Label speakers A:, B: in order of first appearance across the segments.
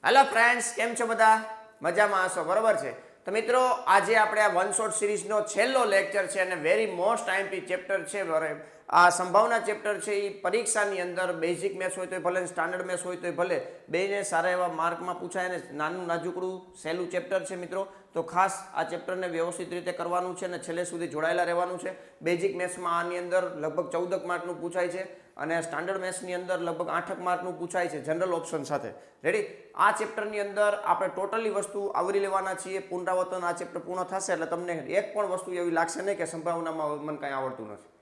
A: Hello friends, કેમ છો બધા? મજામાં હશો, બરોબર છે? તો મિત્રો, આજે આપણે આ વન શોટ સિરીઝનો છેલ્લો લેક્ચર છે અને વેરી મોસ્ટ આઈએમપી ચેપ્ટર છે. આ સંભાવના ચેપ્ટર છે એ પરીક્ષાની અંદર બેઝિક મેથ્સ હોય તો ભલે, સ્ટાન્ડર્ડ મેથ્સ હોય તો ભલે, બેને સારા એવા માર્કમાં પૂછાય અને નાનું નાજુકડું સહેલું ચેપ્ટર છે મિત્રો. તો ખાસ આ ચેપ્ટરને વ્યવસ્થિત રીતે કરવાનું છે અને છેલ્લે સુધી જોડાયેલા રહેવાનું છે. બેઝિક મેથ્સમાં આની અંદર લગભગ 14 માર્કનું પૂછાય છે અને સ્ટાન્ડર્ડ મેથ્સની અંદર લગભગ 8 માર્કનું પૂછાય છે જનરલ ઓપ્શન સાથે. રેડી? આ ચેપ્ટરની અંદર આપણે ટોટલી વસ્તુ આવરી લેવાના છીએ. પુનરાવર્તન આ ચેપ્ટર પૂર્ણ થશે એટલે તમને એક પણ વસ્તુ એવી લાગશે નહીં કે સંભાવનામાં મને કાંઈ આવડતું નથી.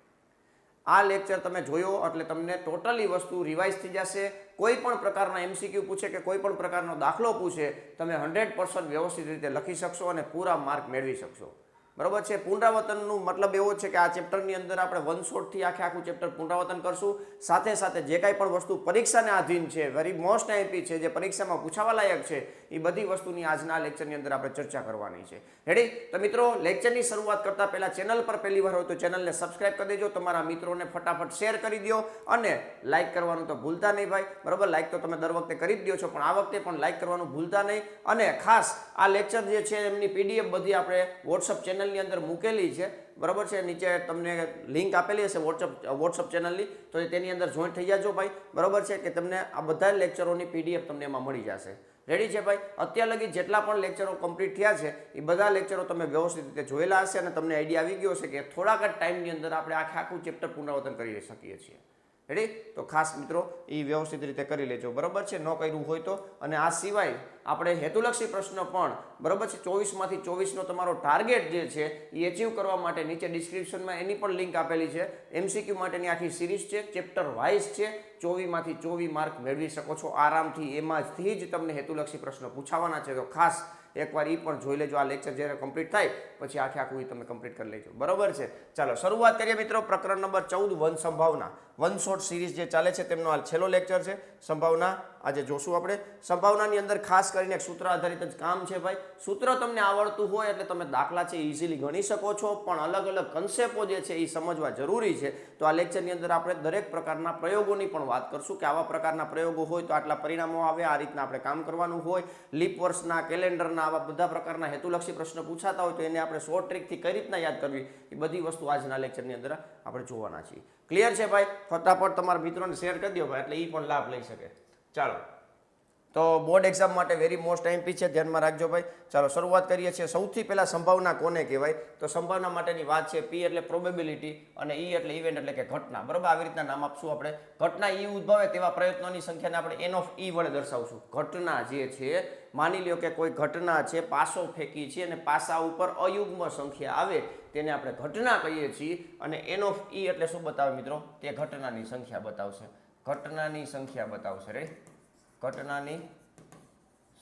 A: આ લેક્ચર તમે જોયો એટલે તમને ટોટલી વસ્તુ રિવાઇઝ થઈ જશે. કોઈ પણ પ્રકારના એમસીક્યુ પૂછે કે કોઈ પણ પ્રકારનો દાખલો પૂછે, તમે 100% વ્યવસ્થિત રીતે લખી શકશો અને પૂરા માર્ક મેળવી શકશો. બરોબર છે? પુનરાવર્તનનું મતલબ એવો છે કે આ ચેપ્ટરની અંદર આપણે વન શોટથી આખું ચેપ્ટર પુનરાવર્તન કરશું. સાથે સાથે જે કાંઈ પણ વસ્તુ પરીક્ષાને આધીન છે, વેરી મોસ્ટ આઈએમપી છે, જે પરીક્ષામાં પૂછાવા લાયક છે, એ બધી વસ્તુની આજના લેક્ચરની અંદર આપણે ચર્ચા કરવાની છે. રેડી? તો મિત્રો, લેક્ચરની શરૂઆત કરતા પહેલા ચેનલ પર પહેલી વાર હોય તો ચેનલને સબસ્ક્રાઇબ કરી દેજો, તમારા મિત્રોને ફટાફટ શેર કરી દો અને લાઇક કરવાનું તો ભૂલતા નહીં ભાઈ. બરોબર? લાઇક તો તમે દર વખતે કરી જ દો છો, પણ આ વખતે પણ લાઇક કરવાનું ભૂલતા નહીં. અને ખાસ આ લેક્ચર જે છે એમની પીડીએફ બધી આપણે વોટ્સઅપ ચેનલની અંદર મૂકેલી છે. બરાબર છે? નીચે તમને લિંક આપેલી હશે વોટ્સઅપ ચેનલની, તો તેની અંદર જોઈન થઈ જાજો ભાઈ. બરાબર છે? કે તમને આ બધા લેક્ચરોની પીડીએફ તમને એમાં મળી જશે. રેડી છે ભાઈ? અત્યાર લગી જેટલા પણ લેક્ચરો કમ્પ્લીટ થયા છે એ બધા લેક્ચરો તમે વ્યવસ્થિત રીતે જોયેલા હશે અને તમને આઈડિયા આવી ગયો છે કે થોડાક જ ટાઈમની અંદર આપણે આખું ચેપ્ટર પુનરાવર્તન કરી શકીએ છીએ. રેડી? તો ખાસ મિત્રો એ વ્યવસ્થિત રીતે કરી લેજો. બરાબર છે? ન કર્યું હોય તો. અને આ સિવાય આપણે હેતુલક્ષી પ્રશ્ન પણ, બરાબર છે, 24માંથી 24નો તમારો ટાર્ગેટ જે છે એ અચીવ કરવા માટે નીચે ડિસ્ક્રિપ્શનમાં એની પણ લિંક આપેલી છે. એમસીક્યુ માટેની આખી સિરીઝ છે, ચેપ્ટર વાઇઝ છે. 24માંથી 24 માર્ક મેળવી શકો છો આરામથી. એમાંથી જ તમને હેતુલક્ષી પ્રશ્નો પૂછાવાના છે. તો ખાસ એકવાર એ પણ જોઈ લેજો. આ લેક્ચર જ્યારે કમ્પ્લીટ થાય પછી આખું એ તમે કમ્પ્લીટ કરી લેજો. બરાબર છે? ચાલો શરૂઆત કરીએ મિત્રો. પ્રકરણ નંબર 14, વન સંભાવના. વન શોટ સિરીઝ જે ચાલે છે તેમનો આ છેલ્લો લેક્ચર છે. સંભાવના આજે જોશું આપણે. સંભાવનાની અંદર ખાસ કરીને એક સૂત્ર આધારિત જ કામ છે ભાઈ. સૂત્ર તમને આવડતું હોય એટલે તમે દાખલા છે ઇઝીલી ગણી શકો છો, પણ અલગ અલગ કન્સેપ્ટો જે છે એ સમજવા જરૂરી છે. તો આ લેક્ચરની અંદર આપણે દરેક પ્રકારના પ્રયોગોની પણ વાત કરશું કે આવા પ્રકારના પ્રયોગો હોય તો આટલા પરિણામો આવે, આ રીતના આપણે કામ કરવાનું હોય. લીપ વર્ષના, કેલેન્ડરના, આવા બધા પ્રકારના હેતુલક્ષી પ્રશ્ન પૂછાતા હોય તો એને આપણે શોર્ટ ટ્રીકથી કઈ રીતના યાદ કરવી, એ બધી વસ્તુ આજના લેક્ચરની અંદર આપણે જોવાના છીએ. ક્લિયર છે ભાઈ? ફટાફટ તમારા મિત્રોને શેર કરી દો ભાઈ, એટલે એ પણ લાભ લઈ શકે. ચાલો, તો બોર્ડ એક્ઝામ માટે વેરી મોસ્ટ આઈએમપી છે, ધ્યાનમાં રાખજો ભાઈ. ચાલો શરૂઆત કરીએ છીએ. સૌથી પહેલા સંભાવના કોને કહેવાય? તો સંભાવના માટેની વાત છે. પી એટલે પ્રોબેબિલિટી અને ઈ એટલે ઇવેન્ટ એટલે કે ઘટના. બરાબર? આવી રીતના નામ આપશું આપણે. ઘટના ઈ ઉદ્ભવે તેવા પ્રયત્નોની સંખ્યાને આપણે એન ઓફ ઈ વડે દર્શાવશું. ઘટના જે છે, માની લ્યો કે કોઈ ઘટના છે, પાસો ફેંકી છે અને પાસા ઉપર અયુગ્મ સંખ્યા આવે તેને આપણે ઘટના કહીએ છીએ. અને એન ઓફ ઈ એટલે શું બતાવે મિત્રો? તે ઘટનાની સંખ્યા બતાવશે. ઘટનાની સંખ્યા બતાવશે. રે ઘટનાની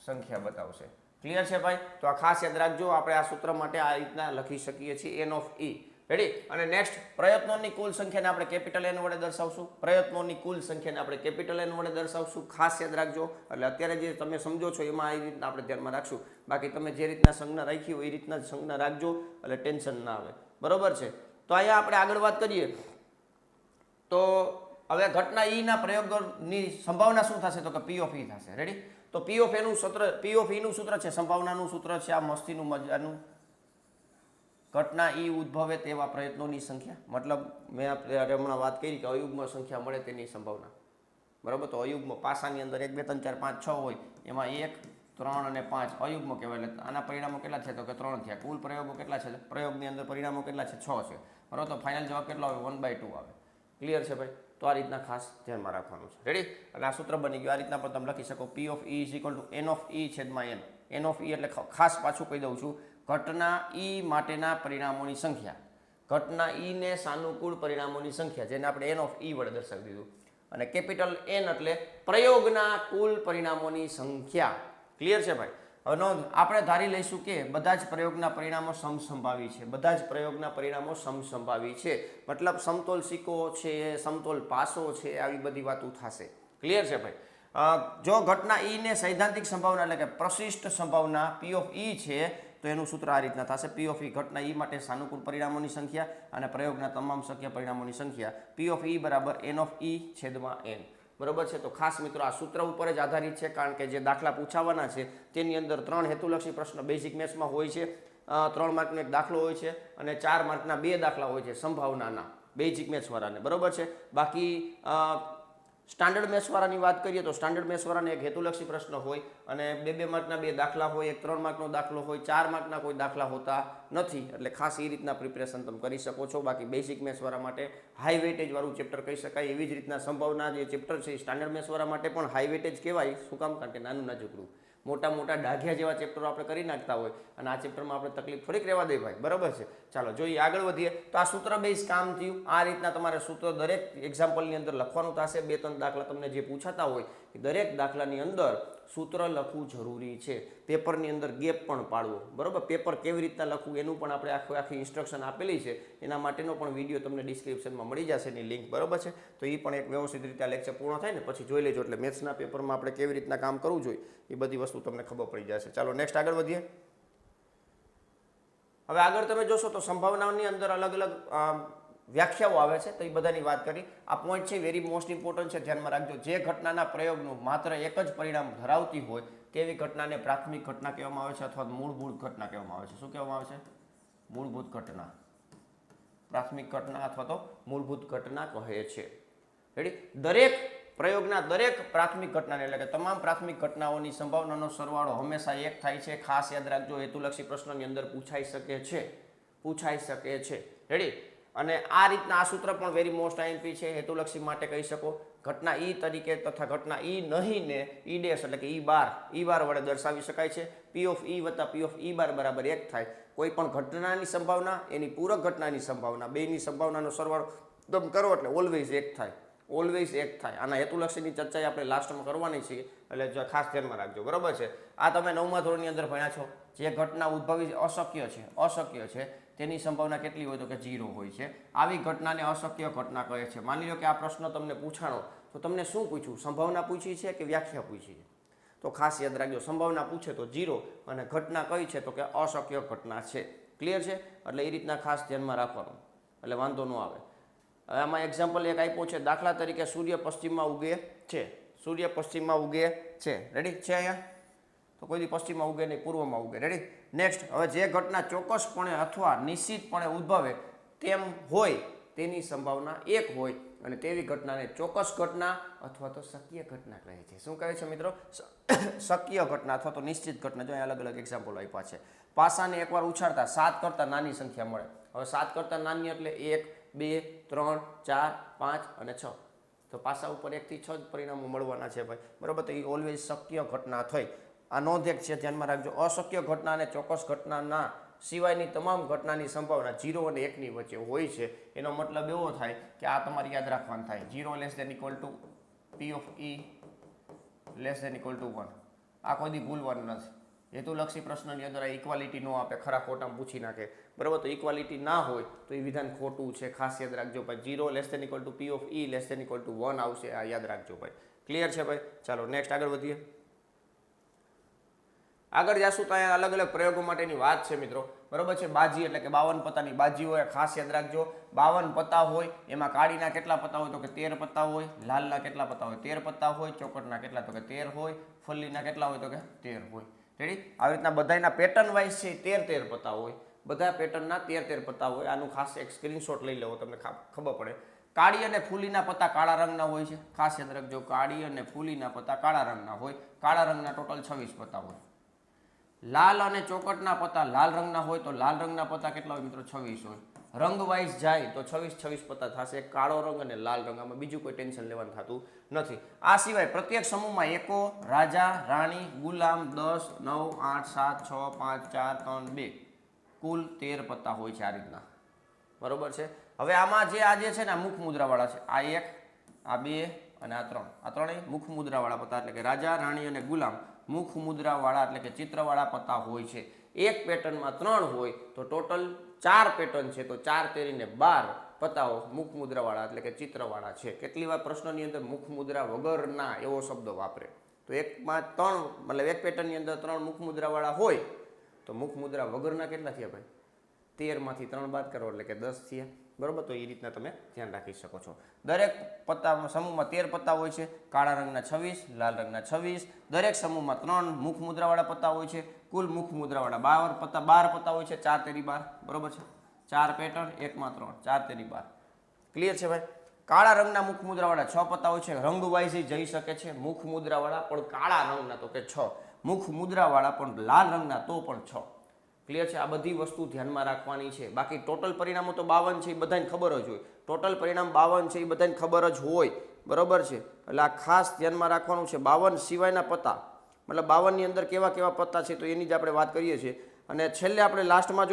A: સંખ્યા બતાવશે. ક્લિયર છે ભાઈ? તો આ ખાસ યાદ રાખજો. આપણે આ સૂત્ર માટે આ રીતના લખી શકીએ છીએ, એન ઓફ ઈ. રેડી? અને નેક્સ્ટ, પ્રયત્નોની કુલ સંખ્યાને આપણે કેપિટલ એન વડે દર્શાવશું. પ્રયત્નોની કુલ સંખ્યાને આપણે કેપિટલ એન વડે દર્શાવશું. ખાસ યાદ રાખજો. એટલે અત્યારે જે તમે સમજો છો એમાં એ રીતના આપણે ધ્યાનમાં રાખશું. બાકી તમે જે રીતના સંજ્ઞા રાખી હોય એ રીતના જ સંજ્ઞા રાખજો, એટલે ટેન્શન ના આવે. બરોબર છે? તો અહીંયા આપણે આગળ વાત કરીએ તો હવે ઘટના ઈ ના પ્રયોગની સંભાવના શું થશે? તો કે પી ઓફ ઈ થશે. રેડી? તો પી ઓફ એનું સૂત્ર, પી ઓફ ઈ નું સૂત્ર છે, સંભાવનાનું સૂત્ર છે આ મસ્તીનું મજાનું. ઘટના ઈ ઉદ્ભવે તેવા પ્રયત્નોની સંખ્યા. મતલબ મેં હમણાં વાત કરી કે અયુગ્મ સંખ્યા મળે તેની સંભાવના. બરાબર? તો અયુગ્મ પાસાની અંદર 1 2 3 4 5 6 હોય, એમાં 1 3 અને 5 અયુગ્મ કહેવાય. એટલે આના પરિણામો કેટલા છે? તો કે 3 થયા. કુલ પ્રયોગો કેટલા છે? પ્રયોગની અંદર પરિણામો કેટલા છે? 6 છે. બરાબર? તો ફાઇનલ જવાબ કેટલો આવે? 1/2 આવે. ક્લિયર છે ભાઈ? તો આ રીતના ખાસ ધ્યાનમાં રાખવાનું છે. રેડી? અને આ સૂત્ર બની ગયું. આ રીતના પણ તમે લખી શકો. P of E is equal to N of E છેદમાં એન. એન ઓફ ઈ એટલે ખાસ પાછું કહી દઉં છું, ઘટના ઈ માટેના પરિણામોની સંખ્યા. ઘટના ઈ ને સાનુકૂળ પરિણામોની સંખ્યા, જેને આપણે એન ઓફ ઈ વડે દર્શાવી દીધું. અને કેપિટલ એન એટલે પ્રયોગના કુલ પરિણામોની સંખ્યા. ક્લિયર છે ભાઈ? હવે નોંધ, આપણે ધારી લઈશું કે બધા જ પ્રયોગના પરિણામો સમસંભાવી છે. બધા જ પ્રયોગના પરિણામો સમસંભાવી છે. મતલબ સમતોલ સિક્કો છે, સમતોલ પાસો છે, આવી બધી વાતો થશે. ક્લિયર છે ભાઈ? જો ઘટના ઈ ને સૈદ્ધાંતિક સંભાવના એટલે કે પ્રશિષ્ટ સંભાવના પી ઓફ ઈ છે તો એનું સૂત્ર આ રીતના થશે. પી ઓફ ઈ ઘટના ઈ માટે સાનુકૂળ પરિણામોની સંખ્યા અને પ્રયોગના તમામ શક્ય પરિણામોની સંખ્યા. પી ઓફ ઈ બરાબર એન ઓફ ઈ છેદમાં એન. બરોબર છે. તો ખાસ મિત્રો આ સૂત્ર ઉપર જ આધારિત છે, કારણ કે જે દાખલા પૂછાવાના છે તેની અંદર 3 હેતુલક્ષી પ્રશ્ન બેઝિક મેથ્સમાં હોય છે. 3 માર્કનો એક દાખલો હોય છે અને 4 માર્કના 2 દાખલા હોય છે સંભાવનાના બેઝિક મેથ્સ વાળાને, બરોબર છે. બાકી સ્ટાન્ડર્ડ મેથ્સ વાળાની વાત કરીએ તો સ્ટાન્ડર્ડ મેથ્સ વાળાને એક હેતુલક્ષી પ્રશ્ન હોય અને 2 માર્કના 2 દાખલા હોય, એક 3 માર્કનો દાખલો હોય, 4 માર્કના કોઈ દાખલા હોતા નથી. એટલે ખાસ એ રીતના પ્રિપેરેશન તમે કરી શકો છો. બાકી બેઝિક મેથ્સ વાળા માટે હાઈ વેટેજ વાળું ચેપ્ટર કહી શકાય. એવી જ રીતના સંભાવના જે ચેપ્ટર છે એ સ્ટાન્ડર્ડ મેથ્સ વાળા માટે પણ હાઈ વેટેજ કહેવાય. શું કામ? કારણ કે નાનું નાજુકડું મોટા મોટા ડાઘિયા જેવા ચેપ્ટરો આપણે કરી નાખતા હોય અને આ ચેપ્ટરમાં આપણે તકલીફ થોડીક રહેવા દે ભાઈ, બરાબર છે. ચાલો જોઈએ, આગળ વધીએ. તો આ સૂત્ર બેઝ કામ થયું. આ રીતના તમારે સૂત્ર દરેક એક્ઝામ્પલની અંદર લખવાનું થશે. 2-3 દાખલા તમને જે પૂછાતા હોય એ દરેક દાખલાની અંદર સૂત્ર લખવું જરૂરી છે. પેપરની અંદર ગેપ પણ પાડવો, બરાબર. પેપર કેવી રીતના લખવું એનું પણ આપણે આખી ઇન્સ્ટ્રક્શન આપેલી છે. એના માટેનો પણ વિડીયો તમને ડિસ્ક્રિપ્શનમાં મળી જશે એની લિંક, બરાબર છે. તો એ પણ એક વ્યવસ્થિત રીતે આ લેક્ચર પૂર્ણ થાય ને પછી જોઈ લેજો. એટલે મેથ્સના પેપરમાં આપણે કેવી રીતના કામ કરવું જોઈએ એ બધી વસ્તુ તમને ખબર પડી જશે. ચાલો નેક્સ્ટ આગળ વધીએ. હવે આગળ તમે જોશો તો સંભાવનાઓની અંદર અલગ અલગ વ્યાખ્યાઓ આવે છે, તો એ બધાની વાત કરી. આ પોઈન્ટ છે વેરી મોસ્ટ ઇમ્પોર્ટન્ટ છે, ધ્યાનમાં રાખજો. જે ઘટનાના પ્રયોગનું માત્ર એક જ પરિણામ ધરાવતી હોય તેવી ઘટનાને પ્રાથમિક ઘટના કહેવામાં આવે છે અથવા મૂળભૂત ઘટના કહેવામાં આવે છે. શું કહેવામાં આવે છે? મૂળભૂત ઘટના. પ્રાથમિક ઘટના અથવા તો મૂળભૂત ઘટના કહે છે. રેડી? દરેક પ્રયોગના દરેક પ્રાથમિક ઘટનાને એટલે કે તમામ પ્રાથમિક ઘટનાઓની સંભાવનાનો સરવાળો હંમેશા 1 થાય છે. ખાસ યાદ રાખજો, હેતુલક્ષી પ્રશ્નની અંદર પૂછાઈ શકે છે. રેડી? અને આ રીતના આ સૂત્ર પણ વેરી મોસ્ટ આઈએમપી છે. હેતુલક્ષી માટે કહી શકો ઘટના ઈ તરીકે તથા ઘટના ઈ નહીં ને ઈ ડેશ એટલે કે ઈ બાર વડે દર્શાવી શકાય છે. પી ઓફ ઈ વત્તા પી ઓફ ઈ બાર બરાબર 1 થાય. કોઈ પણ ઘટનાની સંભાવના, એની પૂરક ઘટનાની સંભાવના, બેની સંભાવનાનો સરવાળો તમે કરો એટલે ઓલવેઝ 1 થાય. ઓલવેઝ 1 થાય. આના હેતુલક્ષીની ચર્ચા આપણે લાસ્ટમાં કરવાની છે, એટલે ખાસ ધ્યાનમાં રાખજો, બરાબર છે. આ તમે 9મા ધોરણની અંદર ભણ્યા છો. જે ઘટના ઉદ્ભવી અશક્ય છે તેની સંભાવના કેટલી હોય તો કે 0 હોય છે. આવી ઘટનાને અશક્ય ઘટના કહે છે. માની લો કે આ પ્રશ્ન તમને પૂછાણો તો તમને શું પૂછ્યું? સંભાવના પૂછી છે કે વ્યાખ્યા પૂછી છે? તો ખાસ યાદ રાખજો, સંભાવના પૂછે તો 0 અને ઘટના કઈ છે તો કે અશક્ય ઘટના છે. ક્લિયર છે? એટલે એ રીતના ખાસ ધ્યાનમાં રાખવાનું, એટલે વાંધો ન આવે. હવે આમાં એક્ઝામ્પલ એક આપ્યો છે. દાખલા તરીકે સૂર્ય પશ્ચિમમાં ઉગે છે. રેડી છે? અહીંયા તો કોઈ દી પશ્ચિમમાં ઉગે નહીં, પૂર્વમાં ઉગે. રેડી? નેક્સ્ટ. હવે જે ઘટના ચોક્કસપણે અથવા નિશ્ચિતપણે ઉદ્ભવે તેમ હોય તેની સંભાવના 1 હોય અને તેવી ઘટનાને ચોક્કસ ઘટના અથવા તો શક્ય ઘટના કહે છે. શું કહે છે મિત્રો? શક્ય ઘટના અથવા તો નિશ્ચિત ઘટના. જો અલગ અલગ એક્ઝામ્પલ આપ્યા છે. પાસાને એકવાર ઉછાળતા 7 કરતાં નાની સંખ્યા મળે. હવે 7 કરતાં નાની એટલે 1, 2, 3, 4, 5 અને 6. તો પાસા ઉપર 1 થી 6 જ પરિણામો મળવાના છે ભાઈ, બરાબર. તો એ ઓલવેઝ શક્ય ઘટના થઈ. આ નોંધ એક છે, ધ્યાનમાં રાખજો. અશક્ય ઘટના અને ચોક્કસ ઘટનાના સિવાયની તમામ ઘટનાની સંભાવના 0 અને 1 ની વચ્ચે હોય છે. એનો મતલબ એવો થાય કે આ તમારે યાદ રાખવાનું થાય. 0 less than equal to P of E less than equal to 1. આ કોઈ દી ભૂલવાનું નથી. હેતુલક્ષી પ્રશ્નની અંદર આ ઇક્વાલિટી ન આપે, ખરા ખોટામાં પૂછી નાખે, બરાબર. તો ઇક્વાલિટી ના હોય તો એ વિધાન ખોટું છે. ખાસ યાદ રાખજો ભાઈ. 0 less than equal to P of E less than equal to 1 આવશે. આ યાદ રાખજો ભાઈ. ક્લિયર છે ભાઈ? ચાલો નેક્સ્ટ આગળ વધીએ. આગળ જાશું તો અહીંયા અલગ અલગ પ્રયોગો માટેની વાત છે મિત્રો, બરોબર છે. બાજી એટલે કે 52 પત્તાની બાજી હોય. ખાસ યાદ રાખજો, 52 પત્તા હોય એમાં કાળીના કેટલા પત્તા હોય તો કે 13 પત્તા હોય, લાલના કેટલા પત્તા હોય 13 પત્તા હોય, ચોકટના કેટલા તો કે 13 હોય, ફલ્લીના કેટલા હોય તો કે 13 હોય. રેડી? આવી રીતના બધાના પેટર્ન વાઇઝ છે 13 પત્તા હોય. બધા પેટર્નના 13 પત્તા હોય. આનું ખાસ એક સ્ક્રીનશોટ લઈ લેવો, તમને ખબર પડે. કાળી અને ફૂલીના પત્તા કાળા રંગના હોય છે. ખાસ યાદ રાખજો, કાળી અને ફૂલીના પત્તા કાળા રંગના હોય. કાળા રંગના ટોટલ 26 પત્તા હોય. લાલ અને ચોકટના પત્તા લાલ રંગના હોય તો લાલ રંગના પત્તા કેટલા હોય મિત્રો? 26 હોય. રંગ વાઇઝ જાય તો 26 પત્તા થશે. કાળો રંગ અને લાલ રંગ, આમાં બીજું કોઈ ટેન્શન લેવાનું થતું નથી. આ સિવાય પ્રત્યેક સમૂહમાં એકો, રાજા, રાણી, ગુલામ 10, 9, 8, 7, 6, 5, 4, 3, 2 કુલ 13 પત્તા હોય છે. આ રીતના, બરોબર છે. હવે આમાં જે છે ને મુખ મુદ્રાવાળા છે. આ 1, આ 2 અને આ 3. આ ત્રણેય મુખ મુદ્રાવાળા પત્તા એટલે કે રાજા, રાણી અને ગુલામ મુખ મુદ્રાવાળા એટલે કે ચિત્રવાળા પત્તા હોય છે. એક પેટર્નમાં 3 હોય તો ટોટલ 4 પેટર્ન છે. તો 4 તેરીને 12 પત્તાઓ મુખ મુદ્રાવાળા એટલે કે ચિત્રવાળા છે. કેટલી વાર પ્રશ્નની અંદર મુખ મુદ્રા વગરના એવો શબ્દ વાપરે. તો એકમાં 3 મતલબ એક પેટર્નની અંદર 3 મુખ મુદ્રાવાળા હોય તો મુખ મુદ્રા વગરના કેટલા થયા ભાઈ? 13 માંથી 3 બાદ કરો એટલે કે 10 થયા. બરોબર, તો એ રીતના તમે ધ્યાન રાખી શકો છો. દરેક પત્તા સમૂહમાં 13 પત્તા હોય છે, કાળા રંગના 26, લાલ રંગના 26. દરેક સમૂહમાં 3 મુખ મુદ્રાવાળા પત્તા હોય છે. કુલ મુખ મુદ્રાવાળા 12 પત્તા હોય છે. 4 તેરી 12, બરોબર છે. 4 પેટર્ન, 1 માં 3, 4 તેરી 12. ક્લિયર છે ભાઈ? કાળા રંગના મુખ મુદ્રાવાળા 6 પત્તા હોય છે. રંગ વાઇઝ જઈ શકે છે. મુખ મુદ્રાવાળા પણ કાળા રંગના તો કે 6, મુખ મુદ્રાવાળા પણ લાલ રંગના તો પણ 6. ક્લિયર છે? આ બધી વસ્તુ ધ્યાનમાં રાખવાની છે. બાકી ટોટલ પરિણામો તો 52 છે, એ બધાને ખબર જ હોય. ટોટલ પરિણામ 52 છે, એ બધાને ખબર જ હોય, બરોબર છે. એટલે આ ખાસ ધ્યાનમાં રાખવાનું છે. 52 સિવાયના પત્તા, મતલબ 52 ની અંદર કેવા કેવા પત્તા છે તો એની જ આપણે વાત કરીએ છીએ. અને છેલ્લે આપણે લાસ્ટમાં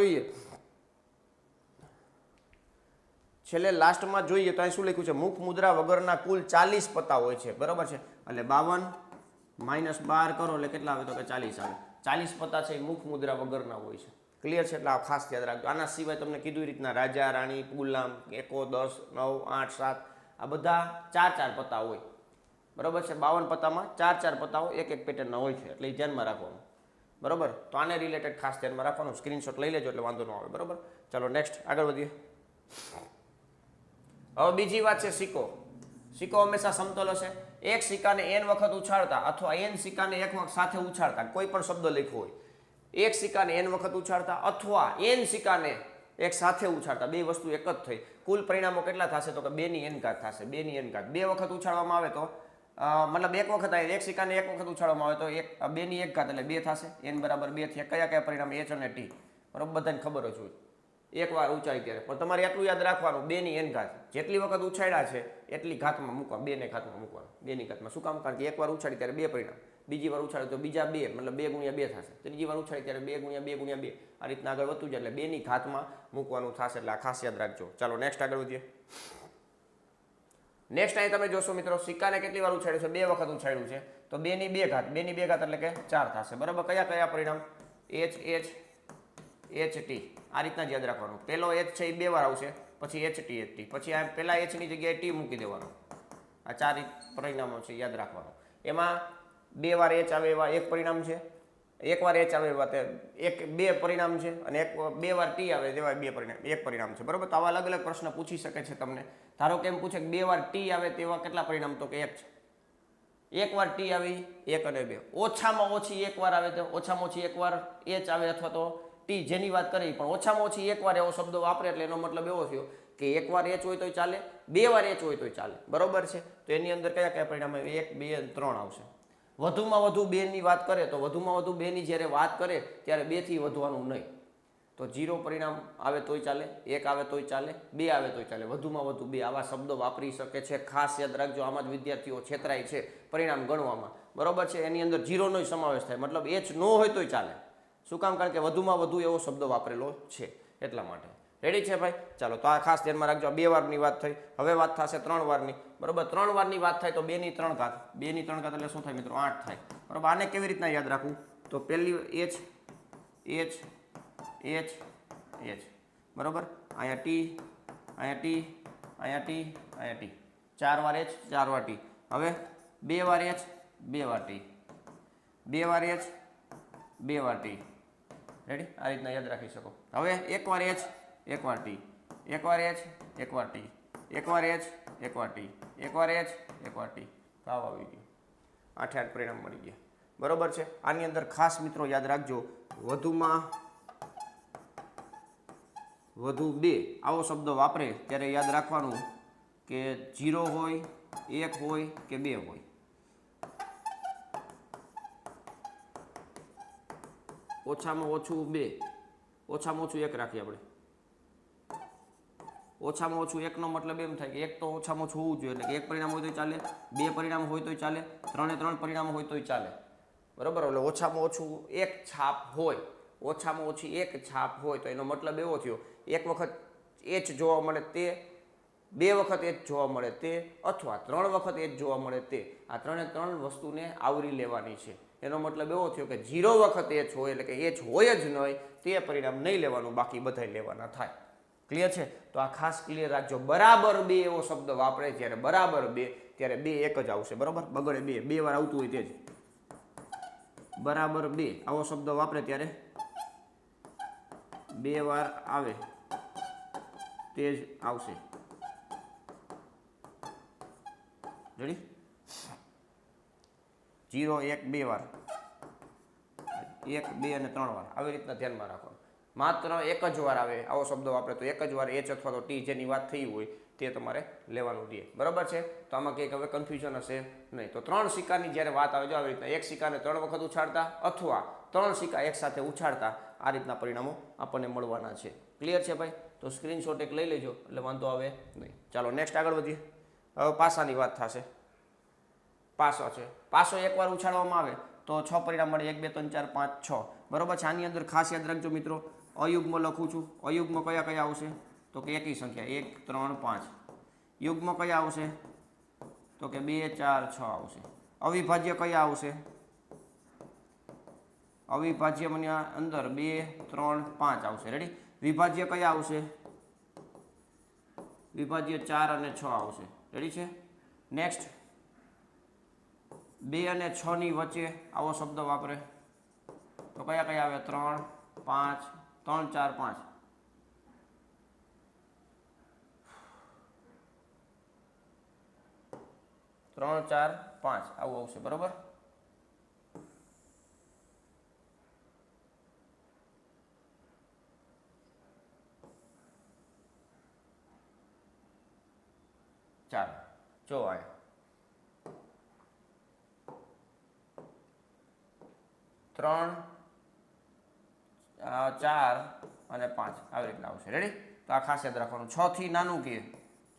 A: જોઈએ, તો અહીં શું લખ્યું છે? મુખ મુદ્રા વગરના કુલ 40 પત્તા હોય છે, બરોબર છે. એટલે 52 - 12 કરો એટલે કેટલા આવે? તો કે 40 આવે. 40 પત્તા છે એ મુખ મુદ્રા વગરના હોય છે. ક્લિયર છે? એટલે આ ખાસ યાદ રાખજો. આના સિવાય તમને કીધું એ રીતના રાજા, રાણી, ગુલામ, એકો, 10, 9, 8, 7 આ બધા 4 પત્તા હોય, બરોબર છે. 52 પત્તામાં 4 પત્તાઓ એક પેટર્નના હોય છે, એટલે એ ધ્યાનમાં રાખવાનું, બરોબર. તો આને રિલેટેડ ખાસ ધ્યાનમાં રાખવાનું. સ્ક્રીનશોટ લઈ લેજો એટલે વાંધો ન આવે, બરોબર. ચાલો નેક્સ્ટ આગળ વધીએ. હવે બીજી વાત છે સિક્કો. સિક્કો હંમેશા સમતલ હશે. એક સિક્કાને n વખત ઉછાળતા અથવા n સિક્કાને એક વખત સાથે ઉછાળતા, કોઈ પણ શબ્દ લખ્યો હોય, એક સિક્કાને n વખત ઉછાળતા અથવા n સિક્કાને એક સાથે ઉછાળતા, બે વસ્તુ એક જ થઈ. કુલ પરિણામો કેટલા થશે? તો કે 2 ની n ઘાત થશે. 2 ની n ઘાત. બે વખત ઉછાળવામાં આવે તો મતલબ એક વખત એક સિક્કાને એક વખત ઉછાળવામાં આવે તો 2 ની 1 ઘાત એટલે 2 થશે. n બરાબર 2 થયા. કયા કયા પરિણામ? h અને t, બરાબર, બધાને ખબર જ હોય. એક વાર ઉંચાઈ ત્યારે પણ તમારે એટલું યાદ રાખવાનું, 2 ની n ઘાત. જેટલી વખત ઉછાળ્યા છે એટલી ઘાતમાં મૂકવા, 2 ને ઘાતમાં મૂકવાનું. 2 ની ઘાતમાં. શું કામ? કારણ કે એક વાર ઉછાળી ત્યારે 2 પરિણામ, બીજી વાર ઉછાળે તો બીજા 2, મતલબ 2 ગુણ્યા 2 થશે. ત્રીજી વાર ઉછાળી ત્યારે 2 ગુણ્યા 2 ગુણ્યા 2, આ રીતના આગળ વધતું જાય એટલે 2 ની ઘાતમાં મૂકવાનું થશે. એટલે આ ખાસ યાદ રાખજો. ચાલો નેક્સ્ટ આગળ વધીએ. નેક્સ્ટ અહીં તમે જોશો મિત્રો, સિક્કાને કેટલી વાર ઉછાળ્યું છે? 2 વખત ઉછાળ્યું છે તો 2 ની 2 ઘાત. 2 ની 2 ઘાત એટલે કે 4 થશે, બરાબર. કયા કયા પરિણામ? h t. આ રીતના જ યાદ રાખવાનું. પહેલો h છે એ 2 વાર આવશે, પછી h t, પછી આ પહેલા h ની જગ્યાએ t મૂકી દેવાનો. આ 4 પરિણામો છે, યાદ રાખવાનું. એમાં 2 વાર h આવે એવા એક પરિણામ છે, એક વાર h આવે એવા બે પરિણામ છે, અને 2 વાર t આવે તેવા એક પરિણામ છે, બરોબર. તો આવા અલગ અલગ પ્રશ્ન પૂછી શકે છે તમને. ધારો કે એમ પૂછે કે 2 વાર t આવે તેવા કેટલા પરિણામ? તો કે 1 છે. એક વાર t આવી 1 અને 2. ઓછામાં ઓછી એક વાર આવે તો ઓછામાં ઓછી એક વાર h આવે અથવા તો t, જેની વાત કરી, પણ ઓછામાં ઓછી એક વાર એવો શબ્દ વાપરે એટલે એનો મતલબ એવો થયો કે એક વાર h હોય તોય ચાલે, 2 વાર h હોય તોય ચાલે, બરોબર છે. તો એની અંદર કયા કયા પરિણામ આવે? 1, 2 અને 3 આવશે. વધુમાં વધુ 2 ની વાત કરે તો વધુમાં વધુ 2 ની જ્યારે વાત કરે ત્યારે 2 થી વધવાનું નહીં. તો 0 પરિણામ આવે તોય ચાલે, 1 આવે તોય ચાલે, 2 આવે તોય ચાલે, વધુમાં વધુ 2 આવા શબ્દો વાપરી શકે છે. ખાસ યાદ રાખજો. આમાં જ વિદ્યાર્થીઓ છેતરાય છે પરિણામ ગણવામાં, બરોબર છે. એની અંદર 0 નો સમાવેશ થાય, મતલબ h ન હોય તોય ચાલે. શું કામ? કારણ કે વધુમાં વધુ એવો શબ્દ વાપરેલો છે, એટલા માટે. રેડી છે ભાઈ? ચાલો, તો આ ખાસ ધ્યાનમાં રાખજો. 2 વારની વાત થઈ. હવે વાત થશે 3 વારની, બરોબર. 3 વારની વાત થાય તો 2 ની 3 ઘાત. 2 ની 3 ઘાત એટલે શું થાય મિત્રો? 8 થાય, બરોબર. આને કેવી રીતના યાદ રાખવું? તો પહેલી h, બરોબર. અહીંયા t, અહીંયા t, અહીંયા t, અહીંયા t. 4 વાર h, 4 વાર t. હવે 2 વાર h, 2 વાર t, 2 વાર h, 2 વાર t. રેડી? આ રીતના યાદ રાખી શકો. હવે 1 વાર h, 1 વાર t, 1 વાર h, 1 વાર t, 1 વાર h, 1 વાર t, 1 વાર h, 1 વાર t. ભાવ આવી ગયો. 8 પરિણામ મળી ગયા, બરોબર છે. આની અંદર ખાસ મિત્રો યાદ રાખજો, વધુમાં વધુ 2 આવો શબ્દ વાપરે ત્યારે યાદ રાખવાનું કે 0 હોય, 1 હોય કે 2 હોય. ઓછામાં ઓછું 2, ઓછામાં ઓછું 1 રાખીએ આપણે. ઓછામાં ઓછું 1 નો મતલબ એમ થાય કે 1 તો ઓછામાં ઓછું હોવું જોઈએ, એટલે કે 1 પરિણામ હોય તો ચાલે, 2 પરિણામ હોય તો ચાલે, 3 પરિણામ હોય તો ચાલે, બરોબર. એટલે ઓછામાં ઓછું 1 છાપ હોય, ઓછામાં ઓછી 1 છાપ હોય તો એનો મતલબ એવો થયો, 1 વખત h જોવા મળે તે, 2 વખત h જોવા મળે તે, અથવા 3 વખત h જોવા મળે તે. આ 3 વસ્તુને આવરી લેવાની છે. એનો મતલબ એવો થયો કે 0 વખત h હોય એટલે કે h હોય જ નહીં તે પરિણામ નહીં લેવાનું, બાકી બધા લેવાના થાય. ક્લિયર છે? તો આ ખાસ ક્લિયર રાખજો. બરાબર 2 એવો શબ્દ વાપરે જ્યારે બરાબર 2, ત્યારે 2 એક જ આવશે, બરાબર. બગડે 2 વાર આવતું હોય તે જ. બરાબર 2 આવો શબ્દ વાપરે ત્યારે 2 વાર આવે તે જ આવશે. રેડી? 0 1 2 વાર, 1 2 અને 3 વાર આવી રીતના ધ્યાનમાં રાખો. માત્ર એક જ વાર આવે આવો શબ્દ વાપરે તો એક જ વાર એચ અથવા તો ટી જેની વાત થઈ હોય તે તમારે લેવાનું રહે. બરાબર છે? તો આમાં કંઈક હવે કન્ફ્યુઝન હશે નહીં. તો 3 સિક્કાની જ્યારે વાત આવે જો આવી રીતના એક સિક્કાને 3 વખત ઉછાળતા અથવા 3 સિક્કા એકસાથે ઉછાળતા આ રીતના પરિણામો આપણને મળવાના છે. ક્લિયર છે ભાઈ? તો સ્ક્રીનશોટ એક લઈ લેજો એટલે વાંધો આવે નહીં. ચાલો નેક્સ્ટ આગળ વધીએ. હવે પાસાની વાત થશે. પાસો છે. પાસો એકવાર ઉછાળવામાં આવે તો 6 પરિણામ મળે. 1 2 3 4 5 6. બરોબર છે? આની અંદર ખાસ યાદ રાખજો મિત્રો, અયુગ્મ લખું છું. અયુગ્મ કયા કયા આવશે? તો કે એકી સંખ્યા 1 3 5. યુગ્મ કયા આવશે? તો કે 2 4 6 આવશે. અવિભાજ્ય કયા આવશે? અવિભાજ્ય મને અંદર 2 3 5 આવશે. રેડી? વિભાજ્ય કયા આવશે? વિભાજ્ય 4 અને 6 આવશે. રેડી છે? નેક્સ્ટ 2 અને 6 ની વચ્ચે આવો શબ્દ વાપરે તો કયા કયા આવે? 3 5 3 4 5. ત્રણ ચાર પાંચ આવું આવશે. બરોબર? ચાલો જો આ 3 4 અને 5 આવી રીતના આવશે. રેડી? તો આ ખાસ યાદ રાખવાનું. 6 થી નાનું કે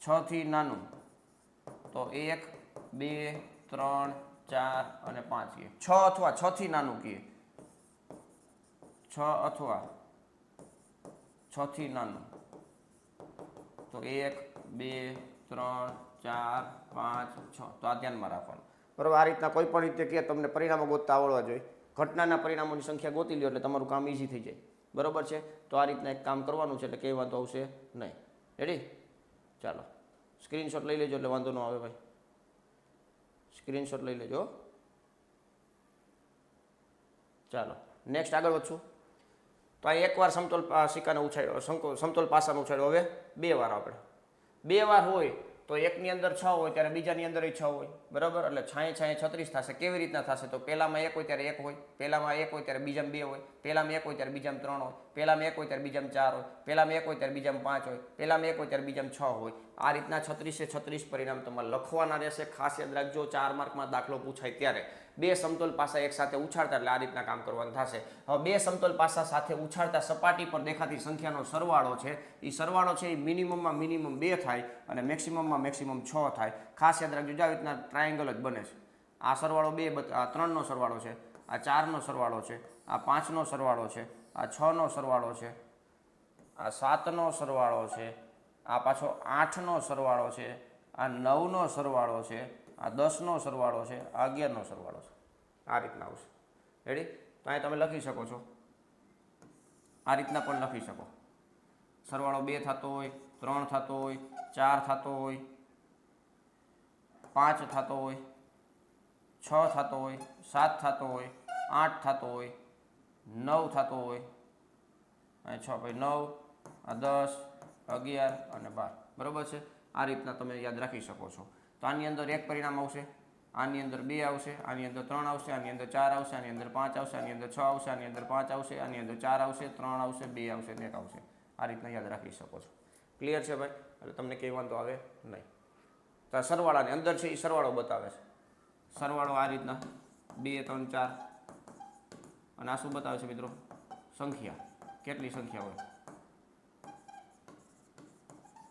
A: 6 થી નાનું તો 1 2 3 4 અને 5 કે 6 અથવા 6 થી નાનું કે 6 અથવા 6 થી નાનું તો 1 2 3 4 5 6. તો આ ધ્યાનમાં રાખવાનું. બરાબર? આ રીતના કોઈ પણ રીતે કે તમને પરિણામો ગોતતા આવડવા જોઈએ. ઘટનાના પરિણામોની સંખ્યા ગોતી લો એટલે તમારું કામ ઇઝી થઈ જાય. બરાબર છે? તો આ રીતના એક કામ કરવાનું છે એટલે કંઈ વાંધો આવશે નહીં. રેડી? ચાલો સ્ક્રીનશોટ લઈ લેજો એટલે વાંધો ન આવે ભાઈ. સ્ક્રીનશોટ લઈ લેજો. ચાલો નેક્સ્ટ આગળ વધશું. તો આ એકવાર સમતોલ સિક્કાને ઉછાળ્યો, સમતોલ પાસાને ઉછાળ્યો. હવે 2 વાર આપણે 2 વાર હોય તો એકની અંદર 6 હોય ત્યારે બીજાની અંદર 6 હોય. બરાબર? એટલે 6 6 36 થશે. કેવી રીતના થશે? તો પહેલામાં 1 હોય ત્યારે 1 હોય, પહેલામાં 1 હોય ત્યારે બીજામાં 2 હોય, પહેલામાં 1 હોય ત્યારે બીજામાં 3 હોય, પહેલામાં 1 હોય ત્યારે બીજામાં 4 હોય, પહેલામાં 1 હોય ત્યારે બીજામાં 5 હોય, પહેલામાં 1 હોય ત્યારે બીજામાં 6 હોય. આ રીતના 36 36 પરિણામ તમારે લખવાના રહેશે. ખાસ યાદ રાખજો 4 માર્કમાં દાખલો પૂછાય ત્યારે 2 સમતોલ પાસા એક સાથે ઉછાળતા એટલે આ રીતના કામ કરવાનું થશે. હવે 2 સમતોલ પાસા સાથે ઉછાળતા સપાટી પર દેખાતી સંખ્યાનો સરવાળો છે. એ સરવાળો છે એ મિનિમમમાં મિનિમમ 2 થાય અને મેક્સિમમમાં મેક્સિમમ 6 થાય. ખાસ યાદ રાખજો. આ રીતના ટ્રાયેંગલ જ બને છે. આ સરવાળો 3 નો સરવાળો છે, આ 4 નો સરવાળો છે, આ 5 નો સરવાળો છે, આ 6 નો સરવાળો છે, આ 7 નો સરવાળો છે, આ પાછો 8 નો સરવાળો છે, આ 9 નો સરવાળો છે, આ 10 નો સરવાળો છે, આ 11 નો સરવાળો છે. આ રીતના આવશે. રેડી? તો અહીં તમે લખી શકો છો. આ રીતના પણ લખી શકો. સરવાળો 2 થતો હોય, 3 થતો હોય, 4 થતો હોય, 5 થતો હોય, 6 થતો હોય, 7 થતો હોય, 8 થતો હોય, 9 થતો હોય, અહીં 6 ભાઈ 9, આ 10, 11 અને 12. બરાબર છે? આ રીતના તમે યાદ રાખી શકો છો. તો આની અંદર એક પરિણામ આવશે, આની અંદર 2 આવશે, આની અંદર 3 આવશે, આની અંદર 4 આવશે, આની અંદર 5 આવશે, આની અંદર 6 આવશે, આની અંદર 5 આવશે, આની અંદર 4 આવશે, 3 આવશે, 2 આવશે અને 1 આવશે. આ રીતના યાદ રાખી શકો છો. ક્લિયર છે ભાઈ? એટલે તમને કંઈ વાંધો આવે નહીં. તો આ સરવાળાની અંદર છે એ સરવાળો બતાવે છે. સરવાળો આ રીતના 2 3 4 અને આ શું બતાવે છે મિત્રો? સંખ્યા. કેટલી સંખ્યા હોય?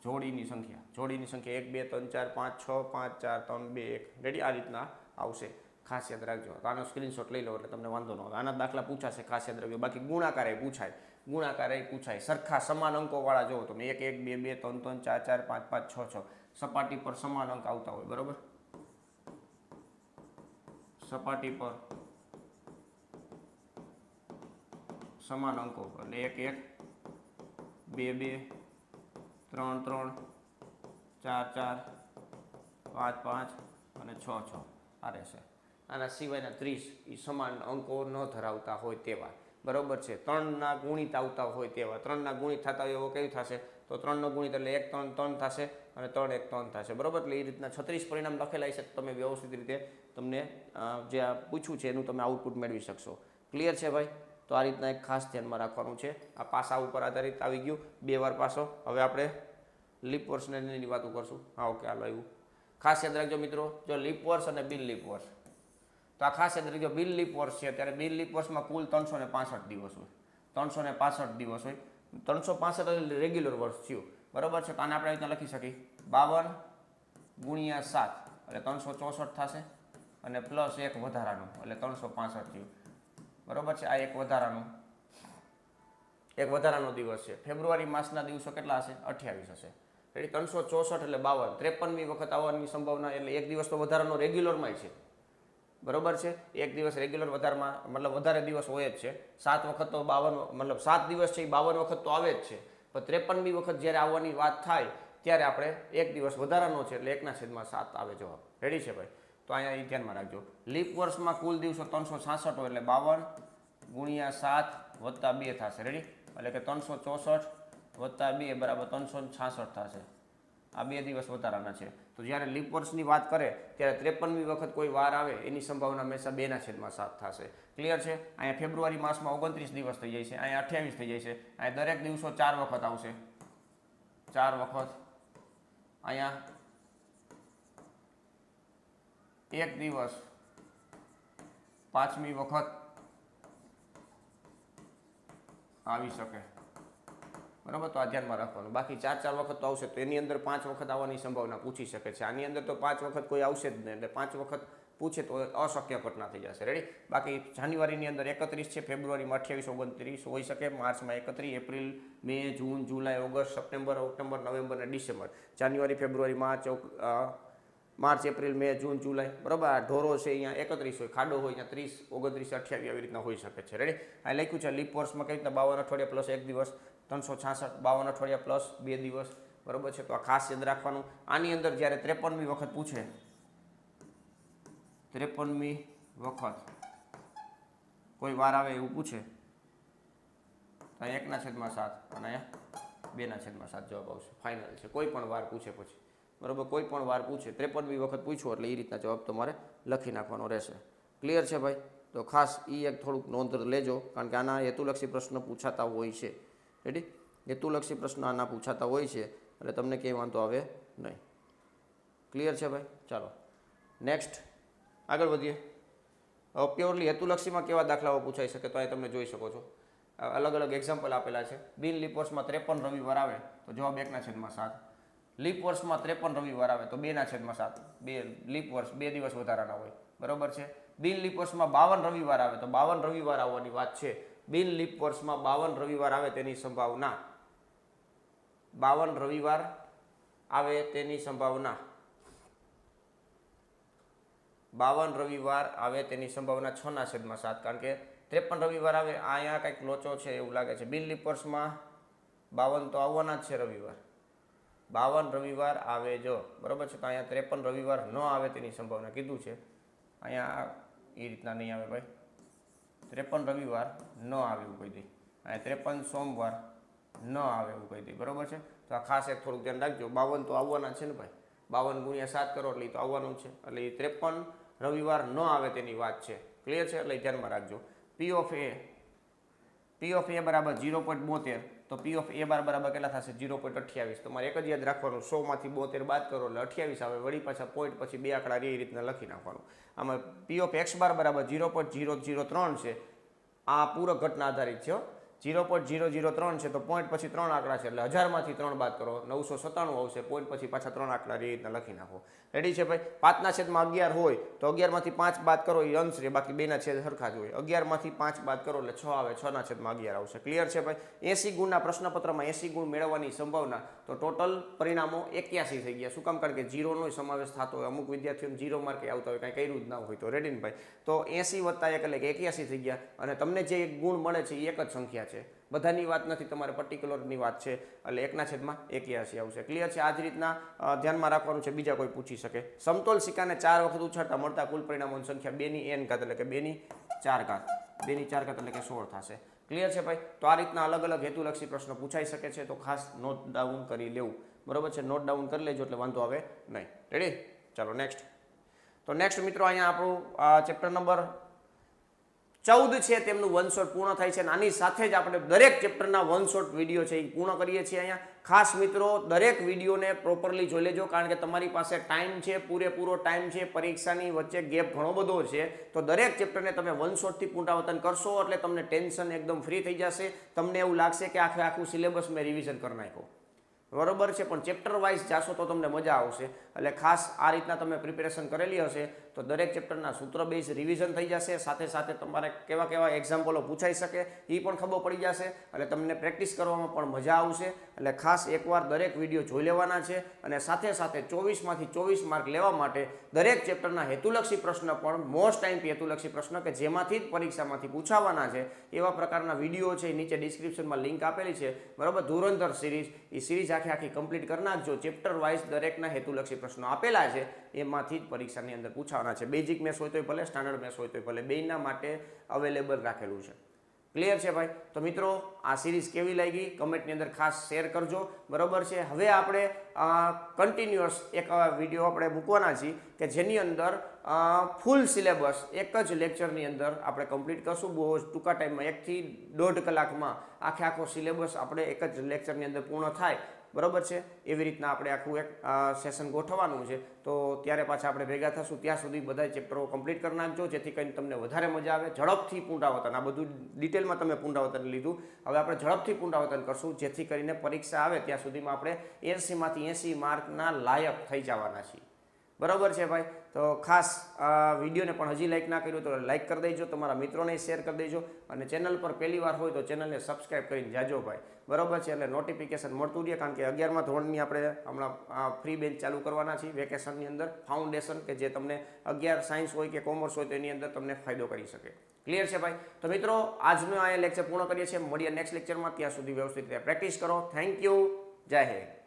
A: જોડીની સંખ્યા. જોડીની સંખ્યા 1 2 3 4 5 6 5 4 3 2 1. રેડી? આ રીતના આવશે. ખાસ યાદ રાખજો. આનો સ્ક્રીનશોટ લઈ લો એટલે તમને વાંધો ન આવે. આના દાખલા પૂછાશે. ખાસ યાદ રાખજો. બાકી ગુણાકારે પૂછાય, ગુણાકારે પૂછાય. સરખા સમાન અંકોવાળા જુઓ તમે 1 1 2 2 3 3 4 4 5 5 6 6 સપાટી પર સમાન અંક આવતા હોય. બરોબર? સપાટી પર સમાન અંકો એટલે 1 1 2 2 3 3 4 4 5 5 અને 6 6 આ રહેશે. આના સિવાયના 30 એ સમાન અંકો ન ધરાવતા હોય તેવા. બરોબર છે? 3 ના ગુણિત આવતા હોય તેવા. 3 ના ગુણિત થતા હોય એવો કેવું થશે? તો 3નો ગુણિત એટલે 1 3 3 થશે અને 3 1 3 થશે, બરોબર. એટલે એ રીતના 36 પરિણામ લખેલા છે. તમે વ્યવસ્થિત રીતે તમને જે આ પૂછ્યું છે એનું તમે આઉટપુટ મેળવી શકશો. ક્લિયર છે ભાઈ? તો આ રીતના એક ખાસ ધ્યાનમાં રાખવાનું છે. આ પાસા ઉપર આધારિત આવી ગયું 2 વાર પાસો. હવે આપણે લીપ વર્ષને એની વાતો કરશું. હા, ઓકે, હાલો આવ્યું. ખાસ યાદ રાખજો મિત્રો, જો લીપ વર્ષ અને બિન લીપ વર્ષ, તો આ ખાસ યાદ રાખજો. બિન લીપ વર્ષ છે ત્યારે બિન લીપ વર્ષમાં કુલ 365 દિવસ હોય. 365 દિવસ હોય. 365 રેગ્યુલર વર્ષ થયું, બરોબર છે. તો આને આપણે રીતના લખી શકીએ 52 ગુણ્યા 7 એટલે 364 થશે અને પ્લસ 1 વધારાનું એટલે 365 થયું, બરોબર છે. આ એક વધારાનો દિવસ છે. ફેબ્રુઆરી માસના દિવસો કેટલા હશે? 28 હશે. એટલે 364 એટલે 52, 53મી વખત આવવાની સંભાવના. એટલે એક દિવસ તો વધારાનો રેગ્યુલરમાં છે, બરોબર છે. એક દિવસ રેગ્યુલર વધારમાં મતલબ વધારે દિવસ હોય જ છે. 7 વખત તો 52 મતલબ 7 દિવસ છે એ 52 વખત તો આવે જ છે. પણ 53મી વખત જ્યારે આવવાની વાત થાય ત્યારે આપણે એક દિવસ વધારાનો છે એટલે 1/7 આવે જવાબ. રેડી છે ભાઈ? તો અહીંયા એ ધ્યાનમાં રાખજો. લીપ વર્ષમાં કુલ દિવસો 366 હોય એટલે 52 ગુણ્યા 7 વત્તા 2 થશે. રેડી? એટલે કે 364 વત્તા 2 બરાબર 366 થશે. આ 2 દિવસ વધારાના છે. તો જ્યારે લીપ વર્ષની વાત કરે ત્યારે 53મી વખત કોઈ વાર આવે એની સંભાવના હંમેશા 2/7 થશે. ક્લિયર છે? અહીંયા ફેબ્રુઆરી માસમાં 29 દિવસ થઈ જાય છે, અહીંયા 28 થઈ જાય છે. અહીંયા દરેક દિવસો 4 વખત આવશે, 4 વખત. અહીંયા 1 દિવસ 5મી વખત આવી શકે, બરાબર. તો આ ધ્યાનમાં રાખવાનું. બાકી 4 વખત તો આવશે, તો એની અંદર 5 વખત આવવાની સંભાવના પૂછી શકે છે. આની અંદર તો 5 વખત કોઈ આવશે જ નહીં, એટલે 5 વખત પૂછે તો અશક્ય ઘટના થઈ જશે. રેડી? બાકી જાન્યુઆરીની અંદર 31 છે, ફેબ્રુઆરીમાં 28 29 હોઈ શકે, માર્ચમાં 31, April May June July August September October November અને December, January February March April May June July, બરાબર. આ ઢોરો છે અહીંયા 31 હોય, ખાડો હોય અહીંયા 30 29 28 આવી રીતના હોઈ શકે છે. રેડી? આ લખ્યું છે લીપ વર્ષમાં કઈ રીતના 52 અઠવાડિયા પ્લસ 1 દિવસ 366, 52 અઠવાડિયા પ્લસ 2 દિવસ, બરોબર છે. તો આ ખાસ યાદ રાખવાનું. આની અંદર જ્યારે 53મી વખત પૂછે, 53મી વખત કોઈ વાર આવે એવું પૂછે, તો 1/7 અને અહીંયા 2/7 જવાબ આવશે. ફાઇનલ છે. કોઈ પણ વાર પૂછે પછી, બરોબર. કોઈ પણ વાર પૂછે 53મી વખત પૂછ્યો એટલે એ રીતના જવાબ તમારે લખી નાખવાનો રહેશે. ક્લિયર છે ભાઈ? તો ખાસ એ એક થોડુંક નોંધ લેજો, કારણ કે આના હેતુલક્ષી પ્રશ્ન પૂછાતા હોય છે. રેડી? હેતુલક્ષી પ્રશ્ન આના પૂછાતા હોય છે એટલે તમને કંઈ વાંધો આવે નહીં. ક્લિયર છે ભાઈ? ચાલો નેક્સ્ટ આગળ વધીએ. પ્યોરલી હેતુલક્ષીમાં કેવા દાખલાઓ પૂછાઈ શકે તો અહીં તમે જોઈ શકો છો. અલગ અલગ એક્ઝામ્પલ આપેલા છે. બિન લીપ વર્ષમાં 53 રવિવાર આવે તો જવાબ 1/7. લીપ વર્ષમાં 53 રવિવાર આવે તો 2/7. લીપ વર્ષ 2 દિવસ વધારાના હોય, બરોબર છે. બિન લીપ વર્ષમાં 52 રવિવાર આવે તો 52 રવિવાર આવવાની વાત છે. બિન લીપ વર્ષમાં 52 રવિવાર આવે તેની સંભાવના, 52 રવિવાર આવે તેની સંભાવના, 52 રવિવાર આવે તેની સંભાવના 6/7, કારણ કે 53 રવિવાર આવે. અહીંયા કંઈક લોચો છે એવું લાગે છે. બિન લીપ વર્ષમાં 52 તો આવવાના જ છે રવિવાર, 52 રવિવાર આવે જો, બરોબર છે. તો અહીંયા 53 રવિવાર ન આવે તેની સંભાવના કીધું છે. અહીંયા એ રીતના નહીં આવે ભાઈ, 53 રવિવાર ન આવે એવું કહી દઈ, અહીંયા 53 સોમવાર ન આવે એવું કહી દઈ, બરોબર છે. તો આ ખાસ એક થોડુંક ધ્યાન રાખજો. 52 તો આવવાના છે ને ભાઈ, 52 ગુણ્યા 7 કરો એટલે એ તો આવવાનું છે. એટલે એ 53 રવિવાર ન આવે તેની વાત છે. ક્લિયર છે? એટલે ધ્યાનમાં રાખજો. P of A બરાબર 0.72, તો P of A બાર બરાબર કેટલા થશે? 0.28. તમારે એક જ યાદ રાખવાનું, 100માંથી 72 બાદ કરો એટલે 28 આવે. વળી પાછા પોઈન્ટ પછી 2 આંકડા એ રીતના લખી નાખવાનું. આમાં P of X બાર બરાબર 0.003 છે. આ પૂરક ઘટના આધારિત છે. 0.003 છે તો પોઈન્ટ પછી 3 આંકડા છે એટલે 1000માંથી 3 બાદ કરો 997 આવશે. પોઈન્ટ પછી પાછા 3 આંકડા એ રીતના લખી નાખો. રેડી છે ભાઈ? 5/11 હોય તો 11માંથી 5 બાદ કરો એ અંશ રહે, બાકી 2/7 સરખા જ હોય. 11માંથી 5 બાદ કરો એટલે 6 આવે, 6/11 આવશે. ક્લિયર છે ભાઈ? 80 ગુણના પ્રશ્નપત્રમાં 80 ગુણ મેળવવાની સંભાવના, તો ટોટલ પરિણામો 81 થઈ ગયા. શું કામ? કારણ કે 0નો સમાવેશ થતો હોય. અમુક વિદ્યાર્થીઓને 0 માર્કે આવતા હોય, કાંઈ કર્યું જ ના હોય. તો રેડી ને ભાઈ? તો 80 વત્તા 1 એટલે કે 81 થઈ ગયા. અને તમને જે ગુણ મળે છે એ એક જ સંખ્યા છે, બધાની વાત નથી, તમારે પર્ટિક્યુલરની વાત છે એટલે 1/81 આવશે. ક્લિયર છે? આ જ રીતના ધ્યાનમાં રાખવાનું છે. બીજા કોઈ પૂછી શકે. સમતોલ સિક્કાને 4 વખત ઉછાળતા મળતા કુલ પરિણામોની સંખ્યા 2n ઘાત એટલે કે 2/4, 2/4 એટલે કે 16 થશે. ક્લિયર છે ભાઈ? તો આ રીતના અલગ અલગ હેતુલક્ષી પ્રશ્નો પૂછાઈ શકે છે, તો ખાસ નોટ ડાઉન કરી લેવું, બરોબર છે? નોટ ડાઉન કરી લેજો એટલે વાંધો આવે નહીં. રેડી? ચાલો નેક્સ્ટ. તો નેક્સ્ટ મિત્રો અહીંયા આપણું ચેપ્ટર નંબર 14 છે તેમનું વન શોટ પૂર્ણ થાય છે અને આની સાથે જ આપણે દરેક ચેપ્ટરના વન શોટ વિડીયો છે એ પૂર્ણ કરીએ છીએ અહીંયા. ખાસ મિત્રો દરેક વિડીયોને પ્રોપરલી જોઈ લેજો, કારણ કે તમારી પાસે ટાઈમ છે, પૂરેપૂરો ટાઈમ છે, પરીક્ષાની વચ્ચે ગેપ ઘણો બધો છે, તો દરેક ચેપ્ટરને તમે વન શોટથી પુનરાવર્તન કરશો એટલે તમને ટેન્શન એકદમ ફ્રી થઈ જશે. તમને એવું લાગશે કે આખું સિલેબસ મેં રિવિઝન કરી નાખ્યું, બરોબર છે? પણ ચેપ્ટર વાઇઝ જાશો તો તમને મજા આવશે. એટલે ખાસ આ રીતના તમે પ્રિપેરેશન કરેલી હશે તો દરેક ચેપ્ટરના સૂત્ર બેઝ રિવિઝન થઈ જશે, સાથે સાથે તમારે કેવા કેવા એક્ઝામ્પલો પૂછાઈ શકે એ પણ ખબર પડી જશે, એટલે તમને પ્રેક્ટિસ કરવામાં પણ મજા આવશે. એટલે ખાસ એકવાર દરેક વિડીયો જોઈ લેવાના છે અને સાથે સાથે 24માંથી 24 માર્ક લેવા માટે દરેક ચેપ્ટરના હેતુલક્ષી પ્રશ્ન પણ મોસ્ટ ટાઈમથી હેતુલક્ષી પ્રશ્ન કે જેમાંથી જ પરીક્ષામાંથી પૂછાવાના છે એવા પ્રકારના વિડીયો છે, નીચે ડિસ્ક્રિપ્શનમાં લિંક આપેલી છે, બરાબર? ધુરંધર સિરીઝ, એ સિરીઝ આખી કમ્પ્લીટ કરી નાખજો. ચેપ્ટર વાઇઝ દરેકના હેતુલક્ષી પ્રશ્નો આપેલા છે, એમાંથી જ પરીક્ષાની અંદર પૂછાવાના છે. બેઝિક મેથ્સ હોય તોય ભલે, સ્ટાન્ડર્ડ મેથ્સ હોય તોય ભલે, બેયના માટે અવેલેબલ રાખેલું છે. ક્લિયર છે ભાઈ? તો મિત્રો આ સિરીઝ કેવી લાગી કમેન્ટની અંદર ખાસ શેર કરજો, બરોબર છે? હવે આપણે કન્ટિન્યુઅસ એક વિડીયો આપણે મૂકવાના છીએ કે જેની અંદર ફૂલ સિલેબસ એક જ લેક્ચરની અંદર આપણે કમ્પ્લીટ કરશું. બહુ ટૂંકા ટાઈમમાં 1 થી 1.5 કલાકમાં આખો સિલેબસ આપણે એક જ લેક્ચરની અંદર પૂર્ણ થાય, બરોબર છે? એવી રીતના આપણે આખું એક સેશન ગોઠવવાનું છે. તો ત્યારે પાછા આપણે ભેગા થશું. ત્યાં સુધી બધા ચેપ્ટરો કમ્પ્લીટ કરી નાખજો, જેથી કરીને તમને વધારે મજા આવે. ઝડપથી પુનરાવર્તન, આ બધું ડિટેલમાં તમે પુનરાવર્તન લીધું, હવે આપણે ઝડપથી પુનરાવર્તન કરશું, જેથી કરીને પરીક્ષા આવે ત્યાં સુધીમાં આપણે 80માંથી 80 માર્કના લાયક થઈ જવાના છીએ, બરોબર છે ભાઈ? તો ખાસ વિડીયોને પણ હજી લાઇક ના કર્યું તો લાઇક કરી દેજો, તમારા મિત્રોને શેર કરી દેજો અને ચેનલ પર પહેલી વાર હોય તો ચેનલને સબસ્ક્રાઈબ કરીને જાજો ભાઈ, બરોબર છે? એટલે નોટિફિકેશન મળતું રહે, કારણ કે 11મા ધોરણની આપણે હમણાં ફ્રી બેન્ચ ચાલુ કરવાના છીએ વેકેશનની અંદર, ફાઉન્ડેશન, કે જે તમને 11 સાયન્સ હોય કે કોમર્સ હોય તો એની અંદર તમને ફાયદો કરી શકે. ક્લિયર છે ભાઈ? તો મિત્રો આજનો આ લેક્ચર પૂર્ણ કરીએ છીએ. મળીએ નેક્સ્ટ લેક્ચરમાં. ત્યાં સુધી વ્યવસ્થિત રીતે પ્રેક્ટિસ કરો. Thank you. જય હિન્દ.